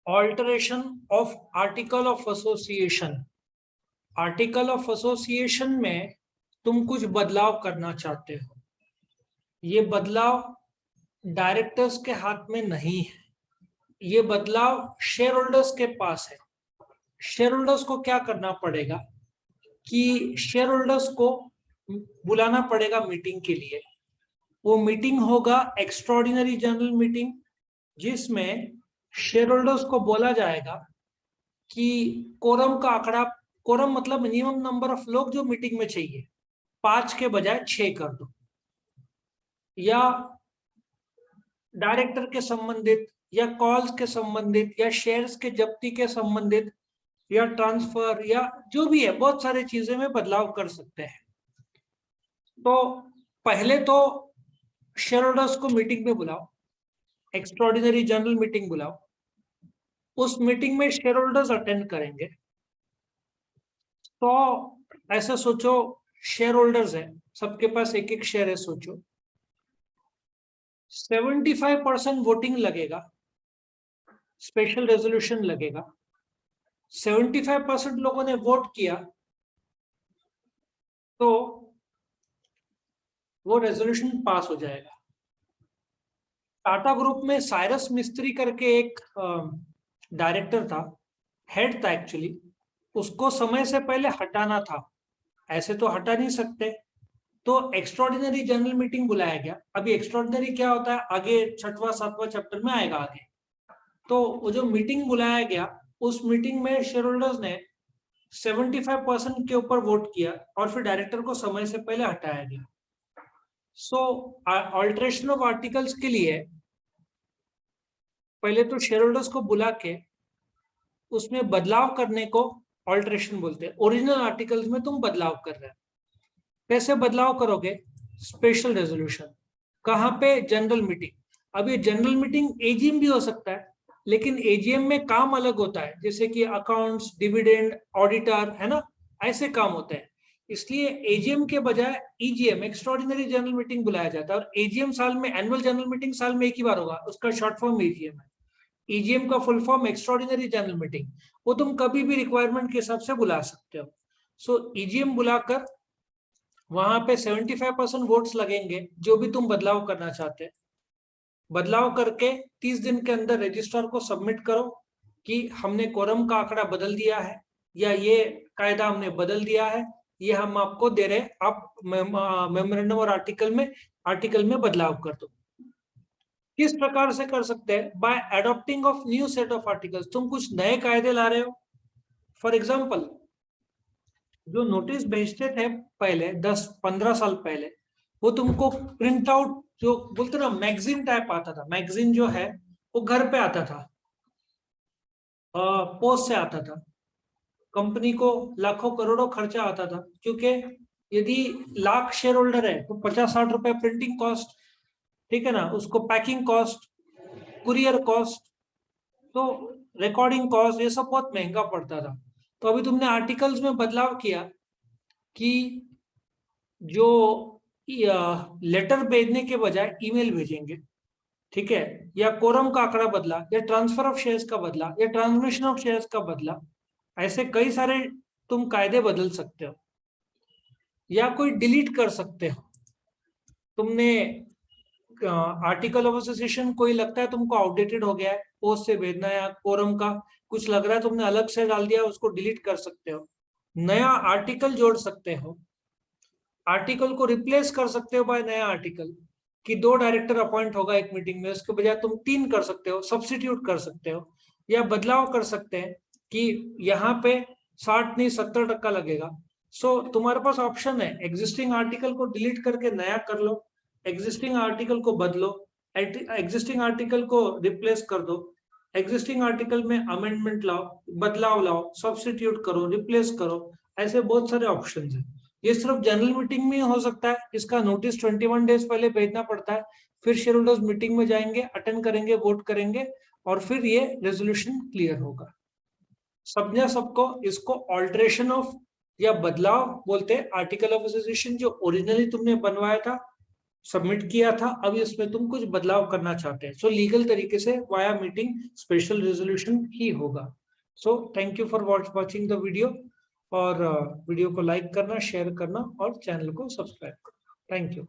Alteration of article of association. Article of association में तुम कुछ बदलाव करना चाहते हो। ये बदलाव डायरेक्टर्स के हाथ में नहीं है, ये बदलाव शेयर होल्डर्स के पास है। शेयर होल्डर्स को क्या करना पड़ेगा कि शेयर होल्डर्स को बुलाना पड़ेगा मीटिंग के लिए। वो मीटिंग होगा एक्स्ट्राऑर्डिनरी जनरल मीटिंग, जिसमें शेयर होल्डर्स को बोला जाएगा कि कोरम का आंकड़ा, कोरम मतलब मिनिमम नंबर ऑफ लोग जो मीटिंग में चाहिए, 5 के बजाय 6 कर दो, या डायरेक्टर के संबंधित या कॉल्स के संबंधित या शेयर्स के जब्ती के संबंधित या ट्रांसफर या जो भी है, बहुत सारी चीजें में बदलाव कर सकते हैं। तो पहले तो शेयर होल्डर्स को मीटिंग में बुलाओ, एक्स्ट्राऑर्डिनरी जनरल मीटिंग बुलाओ। उस मीटिंग में शेयर होल्डर्स अटेंड करेंगे। तो ऐसा सोचो, शेयर होल्डर्स है, सबके पास एक एक शेयर है। सोचो 75% वोटिंग लगेगा, स्पेशल रेजोल्यूशन लगेगा। 75% लोगों ने वोट किया तो वो रेजोल्यूशन पास हो जाएगा। टाटा ग्रुप में साइरस मिस्त्री करके एक डायरेक्टर था, हेड था एक्चुअली। उसको समय से पहले हटाना था, ऐसे तो हटा नहीं सकते। तो एक्स्ट्राऑर्डिनरी जनरल मीटिंग बुलाया गया। अभी एक्स्ट्राऑर्डिनरी क्या होता है आगे 6वां 7वां चैप्टर में आएगा आगे। तो वो जो मीटिंग बुलाया गया, उस मीटिंग में शेयर होल्डर्स ने 75% के ऊपर वोट किया और फिर डायरेक्टर को समय से पहले हटाया गया। सो ऑल्टरेशन ऑफ आर्टिकल्स के लिए पहले तो शेयर होल्डर्स को बुला के उसमें बदलाव करने को ऑल्टरेशन बोलते हैं। ओरिजिनल आर्टिकल्स में तुम बदलाव कर रहे हो। कैसे बदलाव करोगे? Special resolution. कहाँ पे? General meeting. अब ये जनरल मीटिंग एजीएम भी हो सकता है, लेकिन एजीएम में काम अलग होता है, जैसे कि अकाउंट्स, डिविडेंड, ऑडिटर, है ना, ऐसे काम होते हैं। इसलिए एजीएम के बजाय ईजीएम, एक्स्ट्राऑर्डिनरी जनरल मीटिंग बुलाया जाता है। और एजीएम साल में, एनुअल जनरल मीटिंग साल में एक ही बार होगा, उसका शॉर्ट फॉर्म एजीएम है। ईजीएम का full form extraordinary general meeting. वो तुम कभी भी रिक्वायरमेंट के हिसाब से बुला सकते हो। सो ईजीएम बुलाकर वहां पे 75% वोट्स लगेंगे, जो भी तुम बदलाव करना चाहते हैं। बदलाव करके 30 दिन के अंदर रजिस्ट्रार को सबमिट करो कि हमने कोरम का आंकड़ा बदल दिया है, या ये कायदा हमने बदल दिया है, ये हम आपको दे रहे, आप मेमोरेंडम और आर्टिकल में बदलाव कर दो। किस प्रकार से कर सकते हैं? By adopting of new set of articles. तुम कुछ नए कायदे ला रहे हो। फॉर एग्जाम्पल, जो नोटिस भेजते थे पहले 10-15 साल पहले, वो तुमको प्रिंट आउट, जो बोलते ना मैगजीन टाइप आता था। मैगजीन जो है वो घर पे आता था, पोस्ट से आता था। कंपनी को लाखों करोड़ों खर्चा आता था, क्योंकि यदि लाख शेयर होल्डर है तो 50-60 रुपए प्रिंटिंग कॉस्ट, ठीक है ना, उसको पैकिंग कॉस्ट, कुरियर कॉस्ट, तो रिकॉर्डिंग कॉस्ट, ये सब बहुत महंगा पड़ता था। तो अभी तुमने आर्टिकल्स में बदलाव किया कि जो लेटर भेजने के बजाय ईमेल भेजेंगे, ठीक है, या कोरम का आंकड़ा बदला, या ट्रांसफर ऑफ शेयर्स का बदला, या ट्रांसमिशन ऑफ शेयर्स का बदला। ऐसे कई सारे तुम कायदे बदल सकते हो, या कोई डिलीट कर सकते हो। तुमने आर्टिकल ऑफ एसोसिएशन कोई लगता है तुमको आउटडेटेड हो गया है, पोस्ट से भेजना, या कोरम का कुछ लग रहा है तुमने अलग से डाल दिया, उसको डिलीट कर सकते हो। नया आर्टिकल जोड़ सकते हो। आर्टिकल को रिप्लेस कर सकते हो बाय नया आर्टिकल, कि 2 डायरेक्टर अपॉइंट होगा एक मीटिंग में, उसके बजाय तुम 3 कर सकते हो, सब्सिट्यूट कर सकते हो। या बदलाव कर सकते हैं कि यहाँ पे 60 नहीं 70% लगेगा। सो तुम्हारे पास ऑप्शन है, एग्जिस्टिंग आर्टिकल को डिलीट करके नया कर लो, एग्जिस्टिंग आर्टिकल को बदलो, एग्जिस्टिंग आर्टिकल को रिप्लेस कर दो, एग्जिस्टिंग आर्टिकल में अमेंडमेंट लाओ, बदलाव लाओ, सब्सिट्यूट करो, रिप्लेस करो। ऐसे बहुत सारे ऑप्शन है। ये सिर्फ जनरल मीटिंग में हो सकता है। इसका नोटिस 21 डेज पहले भेजना पड़ता है। फिर शेयर होल्डर्स मीटिंग में जाएंगे, अटेंड करेंगे, वोट करेंगे, और फिर ये रेजोल्यूशन क्लियर होगा। समझा सबको? इसको ऑल्टरेशन ऑफ या बदलाव बोलते हैं। आर्टिकल ऑफ एसोसिएशन जो ओरिजिनली तुमने बनवाया था, सबमिट किया था, अब इसमें तुम कुछ बदलाव करना चाहते हैं, सो लीगल तरीके से वाया मीटिंग स्पेशल रेजोल्यूशन ही होगा। So thank you for watching the video, और वीडियो को लाइक करना, शेयर करना और चैनल को सब्सक्राइब करना। Thank you.